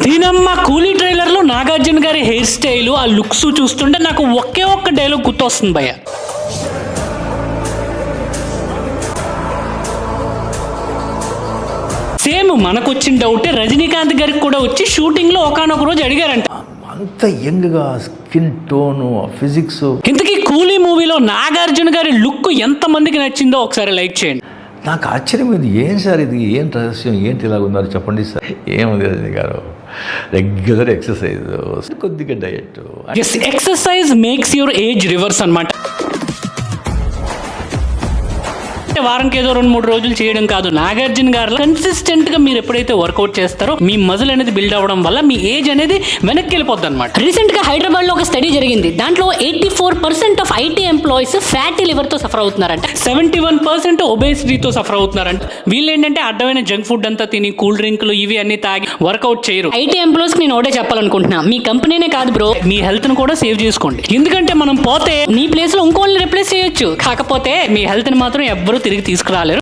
దీనమ్మ కూలీ ట్రైలర్ లో నాగార్జున గారి హెయిర్ స్టైల్ ఆ లుక్స్ చూస్తుంటే నాకు ఒకే ఒక్క డైలాగ్ గుర్తొస్తుంది భయ్య. సేమ్ మనకొచ్చిన డౌటే రజనీకాంత్ గారికి కూడా వచ్చి షూటింగ్ లో ఒకనొక రోజు అడిగారంట, అంత యంగ్గా స్కిన్ టోను ఫిజిక్స్. ఇంతకీ కూలీ మూవీలో నాగార్జున గారి లుక్ ఎంత మందికి నచ్చిందో ఒకసారి లైక్ చేయండి. నాకు ఆశ్చర్యమైంది, ఏం సార్ ఇది, ఏం రహస్యం, ఏంటి ఇలాగ ఉన్నారు చెప్పండి సార్. ఏముంది రజనీ గారు, రెగ్యులర్ ఎక్సర్సైజ్, కొద్దిగా diet. Exercise makes your age reverse అన్నమాట. వారానికి ఏదో 2-3 రోజులు చేయడం కాదు, నాగార్జున గారు కన్సిస్టెంట్ గా మీరు ఎప్పుడైతే వర్కౌట్ చేస్తారో మీ మజిల్ అనేది బిల్డ్ అవ్వడం వల్ల మీ ఏజ్ అనేది వెనక్కి వెళ్ళిపోద్ది అనమాట. రీసెంట్ గా హైదరాబాద్ లో ఒక స్టడీ జరిగింది. దాంట్లో 84% of IT employees fatty liver తో సఫర్ అవుతున్నారంట. 71% ఒబేసిటీతో సఫర్ అవుతున్నారంట. వీళ్ళు ఏంటంటే అడ్డమైన జంక్ ఫుడ్ అంతా తిని కూల్ డ్రింక్లు ఇవి అన్ని తాగి వర్కౌట్ చేయరు. ఐటీ ఎంప్లాయీస్ నేను ఒకటే చెప్పాలనుకుంటున్నా, మీ కంపెనీనే కాదు బ్రో, మీ హెల్త్ ను కూడా సేవ్ చేసుకోండి. ఎందుకంటే మనం పోతే నీ ప్లేస్ లో ఇంకోళ్ళని రిప్లేస్ చేయొచ్చు. కాకపోతే మీ హెల్త్ ని మాత్రం ఎవ్వరూ తిరిగి తీసుకురాలేరు.